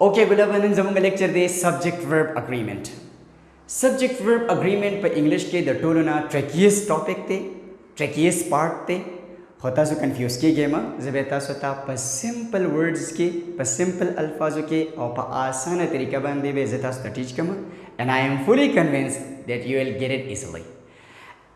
ओके गुलाब नन जमुंग लेक्चर दे subject verb agreement subject verb agreement पर इंग्लिश के द टोलोना ट्रैकियस टॉपिक थे ट्रैकियस पार्ट थे होता सो कंफ्यूज की गेमा जबेता सोता पर सिंपल वर्ड्स के पर सिंपल अल्फाजों के और पर आसान तरीका बंदे बे जता सो टीच कमा and I am fully convinced that you will get it easily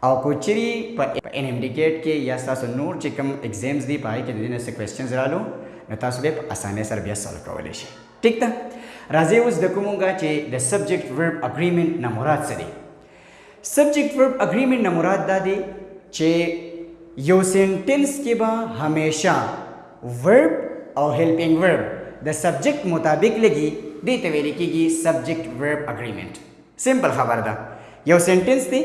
और कुचरी पर इन इंडिकेट के या सा सो नोट चिकम एग्जाम्स दी पाए के दिन से क्वेश्चंस रालो नता सो बे आसानी सर बिया सॉल्व कवलेश ठीक था राजे उस दकुमुंगा चे द सब्जेक्ट वर्ब अग्रीमेंट ना मुराद से दे सब्जेक्ट वर्ब अग्रीमेंट ना मुराद दा दे चे यो सेंटेंस के बा हमेशा वर्ब और हेल्पिंग वर्ब द सब्जेक्ट मुताबिक लगी दे तवे लिखीगी सब्जेक्ट वर्ब अग्रीमेंट सिंपल खबर दा यो सेंटेंस थी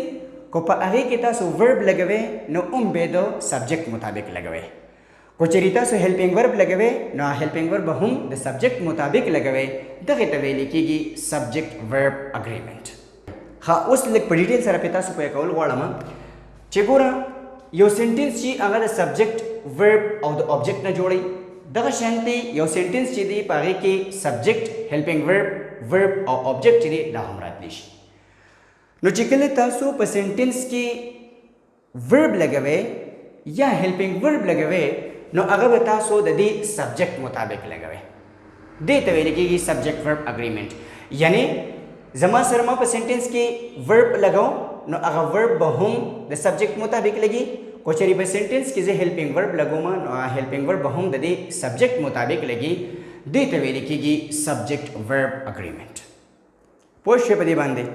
को पा आगे के तासो वर्ब लगवे नो बेदो सब्जेक्ट मुताबिक लगवे कोचरिता सो हेल्पिंग वर्ब लगवे ना हेल्पिंग वर्ब हम द सब्जेक्ट मुताबिक लगवे दगे तवे लिखीगी सब्जेक्ट वर्ब अग्रीमेंट हाँ उस लिख डिटेल सर पिता सो पे कौल वाला मा चेगोरा यो सेंटेंस ची अगर द सब्जेक्ट वर्ब और द ऑब्जेक्ट ना जोड़ी दगा शांति यो सेंटेंस ची दी पागे के सब्जेक्ट हेल्पिंग वर्ब और ऑब्जेक्ट ची दी दा हमरात लिश नो चिकले तासो पर सेंटेंस की वर्ब लगवे या हेल्पिंग वर्ब लगवे नो अगर बता सो दी सब्जेक्ट मुताबिक लगवे दे तवे लिखीगी सब्जेक्ट वर्ब अग्रीमेंट यानी जमा शर्मा पर सेंटेंस की वर्ब लगाओ नो अगर वर्ब बहुम द सब्जेक्ट मुताबिक लगी कोचरी पर सेंटेंस की जे हेल्पिंग वर्ब लगोमा नो हेल्पिंग वर्ब बहुम दी सब्जेक्ट मुताबिक लगी दे तवे लिखीगी सब्जेक्ट वर्ब अग्रीमेंट पोस्ट पदी बांधे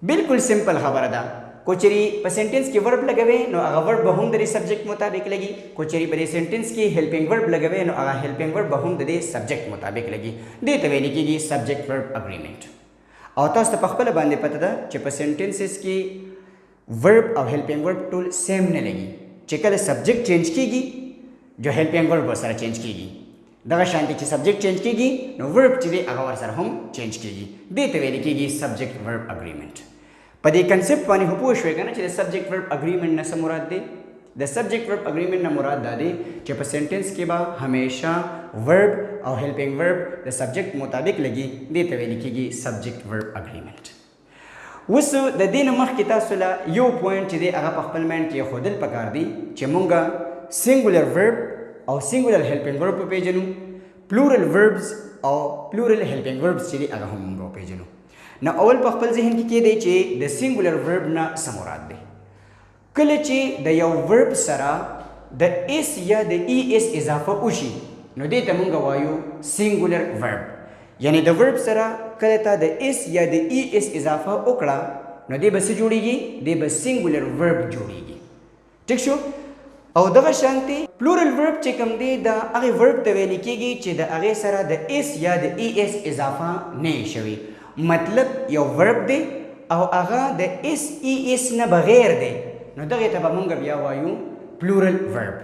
बिल्कुल सिंपल खबर दा कोचरी पर सेंटेंस की वर्ब लगवे नो अगर वर्ब बहुम दरी सब्जेक्ट मुताबिक लगी कोचरी पर सेंटेंस की हेल्पिंग वर्ब लगवे नो अगर हेल्पिंग वर्ब बहुम दरी सब्जेक्ट मुताबिक लगी दे तवे लिखीगी सब्जेक्ट वर्ब अग्रीमेंट और तो पखपल बांधे पता था चे पर सेंटेंसेस की वर्ब और हेल्पिंग वर्ब टूल सेम न लगी चेकल सब्जेक्ट चेंज कीगी जो हेल्पिंग वर्ब सारा चेंज कीगी दगा शांति की सब्जेक्ट चेंज कीगी नो वर्ब चिदे अगर सर हम चेंज कीगी दे तवे लिखीगी सब्जेक्ट वर्ब अग्रीमेंट पदे कंसेप्ट वानी हुपुश होएगा ना चे सब्जेक्ट वर्ब अग्रीमेंट न समुराद दे द सब्जेक्ट वर्ब अग्रीमेंट न मुराद दा दे चे पर सेंटेंस के बाद हमेशा वर्ब और हेल्पिंग वर्ब द सब्जेक्ट मुताबिक लगी दे तवे लिखीगी सब्जेक्ट वर्ब अग्रीमेंट उस द दिन मख किता सुला यो पॉइंट चे दे अगा पखपलमेंट के खुदल पकार दी चे मुंगा सिंगुलर वर्ब और सिंगुलर हेल्पिंग वर्ब पे जनू प्लूरल वर्ब्स और प्लूरल हेल्पिंग वर्ब्स चे दे अगा हम मुंगा पे जनू ना अवल पखपल जहन की दे चे द सिंगुलर वर्ब ना समुराद दे कल चे द यो वर्ब सरा द एस या द ई एस इजाफा उशी नो दे तमुंगा वायु सिंगुलर वर्ब यानी द वर्ब सरा कलता द एस या द ई एस इजाफा उकड़ा नो दे बस जोड़ीगी दे बस सिंगुलर वर्ब जोड़ीगी ठीक शो और दगा शांति प्लूरल वर्ब चे कम दे द अगे वर्ब तवे लिखीगी चे द अगे सरा द एस या द ई एस इजाफा ने शवी मतलब यो वर्ब दे और आगा द एस ई एस न बगैर दे नो दगे तब मुंगा बिया वायु प्लूरल वर्ब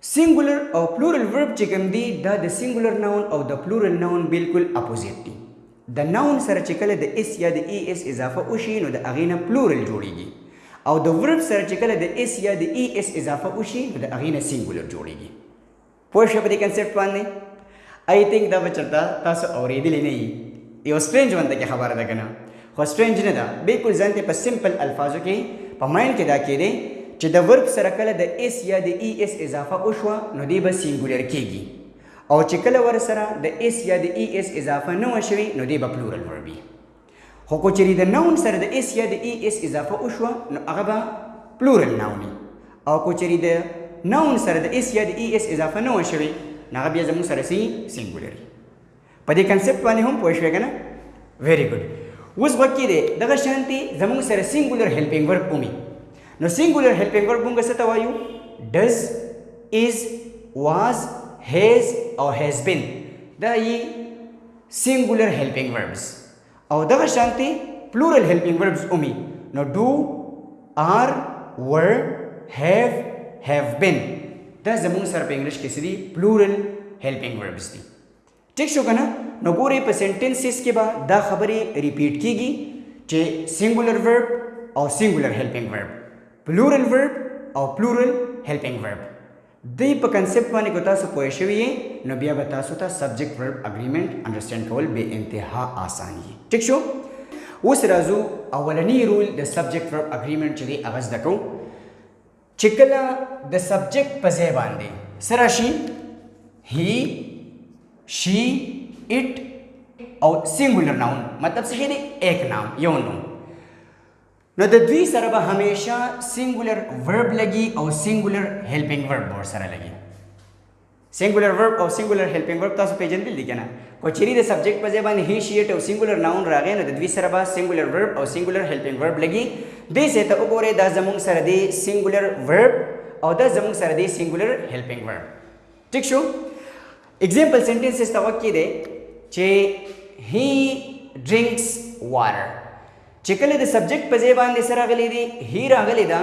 सिंगुलर और प्लूरल वर्ब चिकम दी द सिंगुलर नाउन और द प्लूरल नाउन बिल्कुल अपोजिट दी द नाउन सर चिकल द एस या द ई एस इजाफा उशी नो द अगेना प्लूरल जोड़ेगी और द वर्ब सर चिकल द एस या द ई एस इजाफा उशी नो द अगेना सिंगुलर जोड़ेगी पोश पदी कंसेप्ट पाने आई थिंक द बचता तास और ये दिले नहीं यो स्ट्रेंज बनता क्या खबर है कना खो स्ट्रेंज न था बिल्कुल जानते पर सिंपल अल्फाजों के पमाइन के दाके दे चे the verb circle the S या द ई एस इजाफा उशवा नो दे बस सिंगुलर केगी और चिकल वर सरा द एस या द ई एस इजाफा नो अशवी नो दे ब प्लूरल वर्बी हो को चरी the noun sir the S या द ई एस इजाफा उशवा नो अगबा प्लूरल नाउनी और को चरी the noun sir the S या द ई एस इजाफा नो अशवी नागबिया जमु सर सी सिंगुलर पदे कंसेप्ट वाले हम पोषवेगा ना वेरी गुड उस वक्त दे दगा शांति जमुंग सर सिंगुलर हेल्पिंग वर्ब उमी नो सिंगुलर हेल्पिंग वर्ब बुंगा सतवायु डज इज वाज हैज और हैज बीन द ये सिंगुलर हेल्पिंग वर्ब्स और दगा शांति प्लूरल हेल्पिंग वर्ब्स उमी नो do are were have been द जमुंग सर पे इंग्लिश के सीधी प्लूरल हेल्पिंग वर्ब्स दी ठीक शो ना नो पूरे पर सेंटेंसेस के बाद दा खबरें रिपीट कीगी चे सिंगुलर वर्ब और singular helping verb plural verb और plural helping verb دی په کنسپټ باندې کو تاسو پوه شوي نو بیا به تاسو ته سبجیکټ ورب اګریمنٹ انډرسټینډ کول به انتها آسان وي. ټیک شو. اوس راځو اولنی رول د سبجیکټ ورب اګریمنٹ چې دی هغه زده کوو. چې کله د سبجیکټ په ځای باندې سره شي هی شي اټ او سینګولر ناون مطلب څه دی ایک نام یو نوم نو د دوی سره به همیشه سینګولر ورب لګي او سینګولر هیلپینګ ورب ور سره لګي. سینګولر ورب او سینګولر هیلپینګ ورب تاسو پیژندل دي کنه. کو چیرې د سبجیکټ په ځای باندې هی شي اټ او سینګولر ناون راغی نو د دوی سره به سینګولر ورب او سینګولر هیلپینګ ورب لګي. دې څه ته وګورئ دا زموږ سره دی سینګولر ورب او دا زموږ سره دی سینګولر هیلپینګ ورب. ټیک شو. Example sentences ता वाक्य दे चे ही ड्रिंक्स वाटर चे कले द सब्जेक्ट पे जे बांधे सर आगले दी ही रागले दा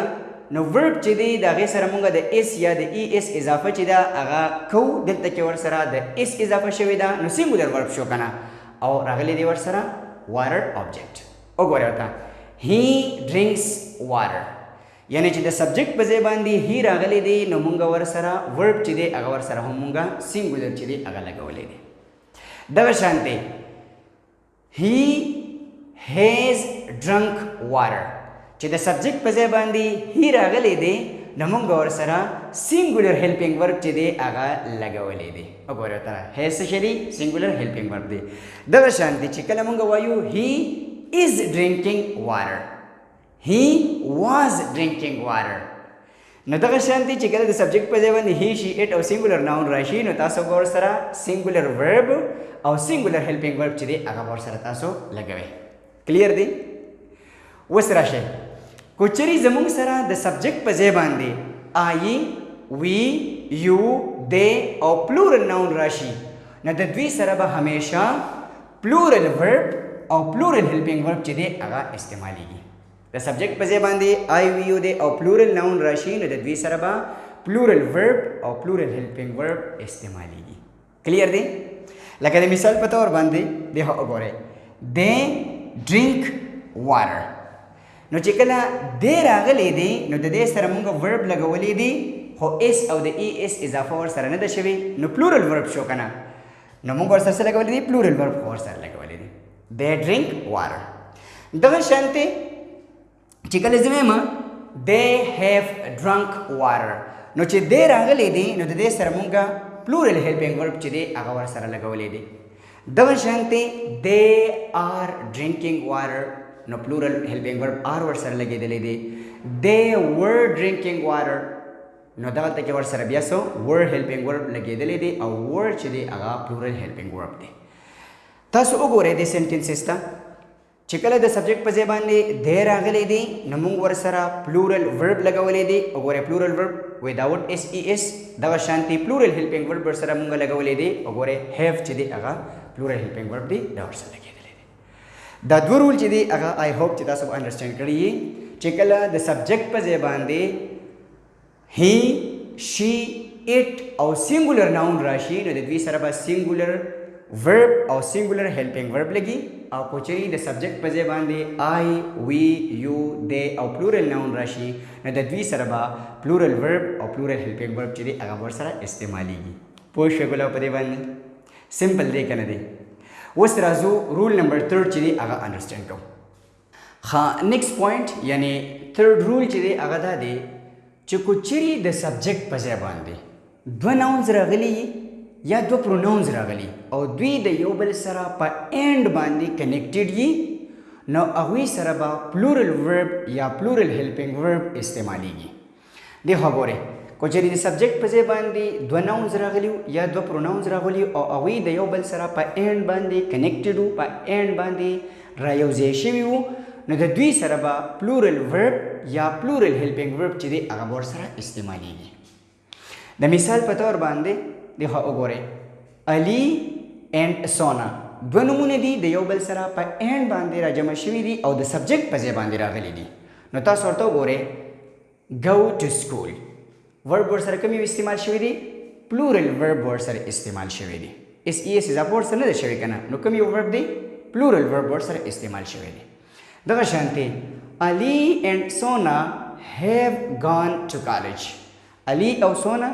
नो वर्ब चे दी दागे सर मुंगा द एस या द ई एस इजाफा चे दा आगा को दिल तक वर सरा द एस इजाफा शवे दा नो सिंगुलर वर्ब शो कना और रागले दी वर सरा वाटर ऑब्जेक्ट ओ गोरे होता ही ड्रिंक्स वाटर यानी چې د سبجیکټ په ځای باندې هی راغلی دی نو مونږ ور سره ورب چې دی هغه ور سره هم مونږ سینګولر چې دی هغه لګولې دی. دغه شان دی هی هیز ډرنک واټر چې د سبجیکټ په ځای باندې هی راغلی دی نو مونږ ور سره سینګولر هیلپینګ ورب چې دی هغه لګولې دی. وګورئ تر هیز څه دی سینګولر هیلپینګ ورب دی. دغه شان دی چې کله مونږ وایو هی از ډرینکینګ واټر he was drinking water نو دغه شانتي چې کله د سبجیکټ په ځای باندې he she it او سینګولر ناون راشي نو تاسو ور سره سینګولر ورب او سینګولر هیلپینګ ورب چې دی هغه ور سره تاسو لګوي. کلیر دی. وس راشه کوچري زموږ سره د سبجیکټ په ځای باندې I we you they او پلورل ناون راشي نو د دوی سره به همیشه پلورل ورب او پلورل هیلپینګ ورب چې دی هغه استعماليږي. د سبجیکټ په ځای باندې آی وی یو دی او پلورل ناون راشي نو د دوی سره به پلورل ورب او پلورل هیلپینګ ورب استعماليږي. کلیر دی. لکه د مثال په تور باندې دی وګورئ they drink water نو چې کله دی راغلی دی نو د دې سره موږ ورب لګولې دی خو اس او د ای اس اضافه ور سره نه ده شوی نو پلورل ورب شو کنه نو موږ ور سره لګولې دی پلورل ورب ور سره لګولې دی they drink water. دغه شانته چې کله زمیم they have drunk water نو چې they راغلی دی نو د دې سره مونږه پلورل هیلپینګ ورب چې دی هغه ور سره لګولې دی. دغه شانتي they are drinking water نو پلورل هیلپینګ ورب are ور سره لګېدلې دی. they were drinking water نو دغلته کې ور سره بیا سو were هیلپینګ ورب لګېدلې دی او were چې دی هغه پلورل هیلپینګ ورب دی. تاسو وګورئ د سنټنسز ته چې کله د سبجیکټ په ځای باندې دی راغلی دی نو موږ ور سره پلورل ورب لګولې دی. وګورئ پلورل ورب وداوټ اس ای اس دغه شانتي پلورل هیلپینګ ورب ور سره موږ لګولې دی. وګورئ هیو چې دی هغه پلورل هیلپینګ ورب دی دا ور سره لګېدلی دی. دا دوه رول چې دی هغه آی هوپ چې تاسو انډرسټینډ کړی یې چې کله د سبجیکټ په ځای باندې هی شي اټ او سینګولر ناون راشي نو د دوی سره به سینګولر ورب او سینګولر هیلپینګ ورب لګي او کوچري د سبجیکټ په ځای باندې آی وی یو دے او پلورل ناون راشي نو د دوی سره به پلورل ورب او پلورل هیلپینګ ورب چې دی هغه ور سره استعماليږي. پوه شئ ګلو په دې باندې سمپل دی کنه دی. اوس راځو رول نمبر 3 چې دی هغه انډرسټینډ کوو. ها نیکسٹ پوینټ یعنی تھرد رول چې دی هغه دا دی چې کوچري د سبجیکټ په ځای باندې دوه ناونز راغلي یا دو پروناونز راغلي او دوی د یو بل سره په اینډ باندې کنیکټډ یي نو هغوی سره به پلورل ورب یا پلورل هیلپینګ ورب استعماليږي. دی وګورئ کوچري د سبجیکټ په ځای باندې دوه ناونز راغلي یا دو پروناونز راغلي او هغوی د یو بل سره په اینډ باندې کنیکټډ وو په اینډ باندې رايوځای شوي وو نو د دوی سره به پلورل ورب یا پلورل هیلپینګ ورب چې دی هغه ور سره استعماليږي. د مثال په تور باندې دی وګورئ علي اینڈ سونا دوه نمونه دي د یو بل سره په اینډ باندې راجمع شوي دي او د سبجیکټ په ځای باندې راغلي دي نو تاسو ورته وګورئ go to school ورب ور سره کوم استعمال شوی دی پلورل ورب ور سره استعمال شوی دی. اس ای اس اضافه ور سره نه شوی کنه نو کوم یو ورب دی پلورل ورب ور سره استعمال شوی دی. دغه شانتي علي اینڈ سونا have gone to college علي او سونا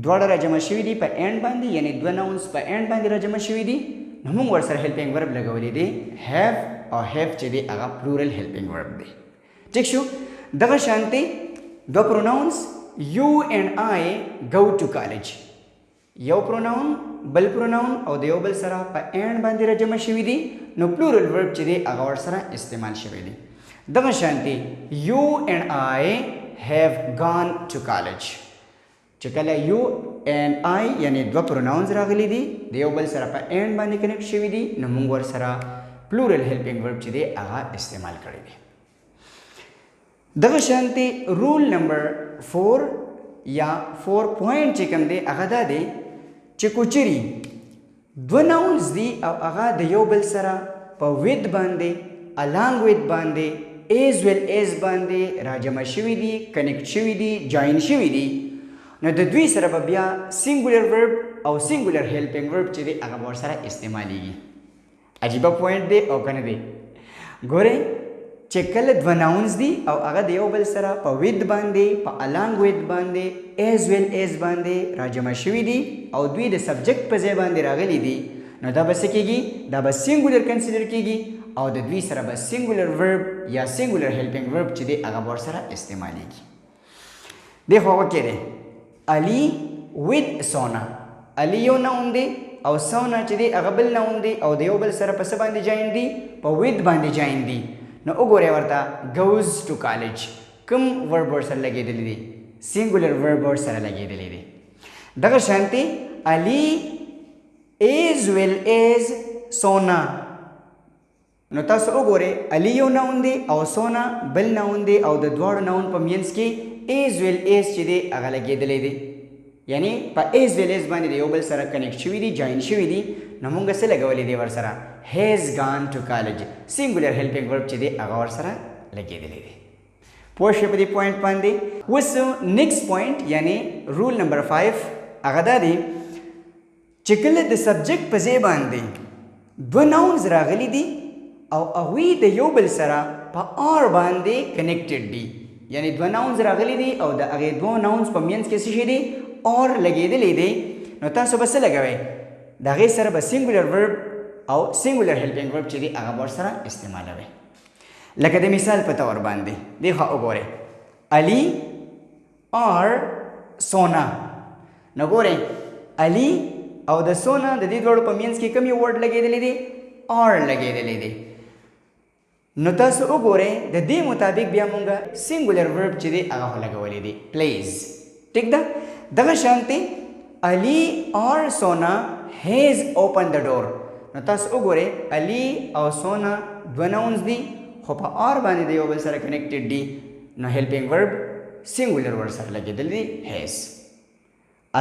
دواړه را جمع شوي دي په اینډ باندې یعنی دوه ناونز په اینډ باندې را جمع شوي دي نو موږ ورسره هیلپینګ ورب لګولی دی هیو او هیو چې دی هغه پلورل هیلپینګ ورب دی ټیک شو دغه شانتي دوه پروناونز یو اینڈ آی گو ټو کالج یو پروناون بل پروناون او د یو بل سره په اینډ باندې را جمع شوي دي نو پلورل ورب چې دی هغه ورسره استعمال شوی دی دغه شانتي یو اینڈ آی هیو گان ټو کالج چې کله یو اینڈ آی یعنی دوه پروناونز راغلي دي د یو بل سره په اینډ باندې کنیکټ شوي دي نو موږ ورسره پلورل هیلپینګ ورب چې دی هغه استعمال کړی دی دغه شانتي رول نمبر 4 یا 4 پوینټ چې کوم دی هغه دا دی چې کوچري دوه ناونز دي او هغه د یو بل سره په with باندې along with باندې as well as باندې راجمع شوي دي کنیکټ شوي دي جاین شوي دي نو د دوی سره به بیا سینګولر ورب او سینګولر هیلپینګ ورب چې دی هغه ورسره استعمالیږي عجیبه پوینټ دی او کنه دی ګورئ چې کله دوه ناونز دي او هغه د یو بل سره په with باندې په along with باندې as well as باندې راجمع شوي دي او دوی د سبجیکټ په ځای باندې راغلي دي نو دا به څه کېږي دا به سینګولر کنسیډر کېږي او د دوی سره به سینګولر ورب یا سینګولر هیلپینګ ورب چې دی هغه ورسره استعمالیږي دی خو هغه کې دی Ali with Sona Ali یو ناون دی او سونا چې دی هغه بل ناون دی او د یو بل سره په څه باندې جاین دي په with باندې جاین دي نو وګورئ ورته goes to college کوم ورب ورسره لګېدلی دی سینګولر ورب ورسره لګېدلی دی دغه شانتي Ali as well as Sona نو تاسو وګورئ Ali یو ناون دی او سونا بل ناون دی او د دواړو ناون په مینس کې as well as چې دی هغه لګېدلی دی یعنی په as well as باندې د یو بل سره کنیکټ شوي دي جاین شوي دي نو موږ څه لګولی دی ورسره has gone to college سینګولر هیلپینګ ورب چې دی هغه ورسره لګېدلی دی پوه شئ په دې پوینټ باندې اوس نیکسټ پوینټ یعنی رول نمبر 5 هغه دا دی چې کله د سبجیکټ په ځای باندې دوه ناونز راغلي دي او هغوی د یو بل سره په آر باندې کنیکټډ دي یعنی دوه ناونز راغلي دي او د هغې دوه ناونز په منځ کې څه شی دی اور لګېدلی دی نو تاسو به څه لګوئ د هغې سره به سینګولر ورب او سینګولر هیلپینګ ورب چې دی هغه به ورسره استعمالوئ لکه د مثال په طور باندې دی خوا وګورئ علي آر سونا نو ګورئ علي او د سونا د دې دواړو په منځ کې کوم یو ورډ لګېدلی دی آر لګېدلی دی نو تاسو وګورئ د دې مطابق بیا مونږه سینګولر ورب چې دی هغه خو لګولی دی پلیز ټیک ده دغه شانتي علي آر سونا هیز اوپن د ډور نو تاسو وګورئ علي او سونا دوه ناونز دي خو په آر باندې د یو بل سره کنیکټډ دي نو هیلپینګ ورب سینګولر ورب سره لګېدلی دی هیز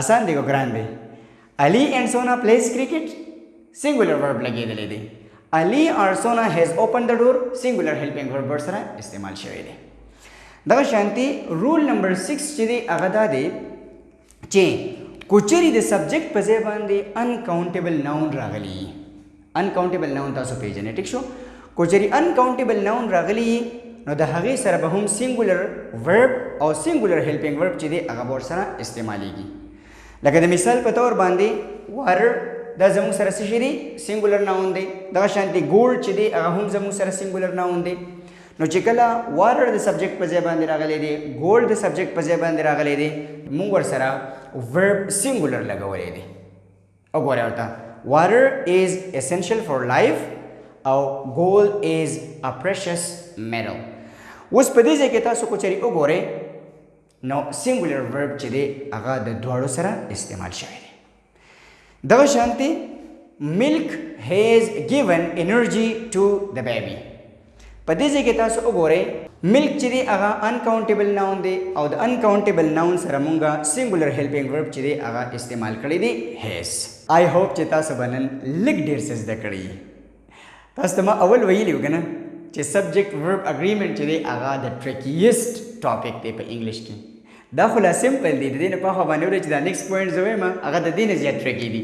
آسان دی که ګران دی علي اینڈ سونا پلیز کرکټ سینګولر ورب لګېدلی دی Ali or Sona has opened the door singular helping verb سره استعمال شوی دی دغه شانتي رول نمبر 6 چې دی هغه دا دی چې کوچري د سبجیکټ په ځای باندې انکاونټیبل ناون راغلی انکاونټیبل ناون تاسو پیژنئ ټیک شو کوچري انکاونټیبل ناون راغلی نو د هغې سره به هم سینګولر ورب او سینګولر هیلپینګ ورب چې دی هغه به ورسره استعمالیږي لکه د مثال په طور باندې water دا زموږ سره څه شی دی سینګولر ناون دی دغه شانتي ګولډ چې دی هغه هم زموږ سره سینګولر ناون دی نو چې کله واټر د سبجیکټ په ځای باندې راغلی دی ګولډ د سبجیکټ په ځای باندې راغلی دی موږ ورسره ورب سینګولر لګولی دی وګورئ ورته water is essential for life او gold is a precious metal اوس په دې ځای کې تاسو کوچري وګورئ نو سینګولر ورب چې دی هغه د دواړو سره استعمال شوی دی دغه شانتي milk has given energy to the baby په دې ځای کې تاسو وګورئ milk چې دی هغه انکاونټیبل ناون دی او د انکاونټیبل ناون سره مونږه سینګولر هیلپینګ ورب چې دی هغه استعمال کړی دی has I hope چې تاسو به نن لږ ډېر څه زده کړي تاسو ته ما اول ویلي وو که نه چې سبجیکټ ورب اګریمنټ چې دی هغه د ټریکیسټ ټاپک دی په انګلیش کې دا خو لا سمپل دی د دې نه پخوا باندې وړی چې دا نیکسټ پوینټ زه وایم هغه د دې نه زیات ټریکي دي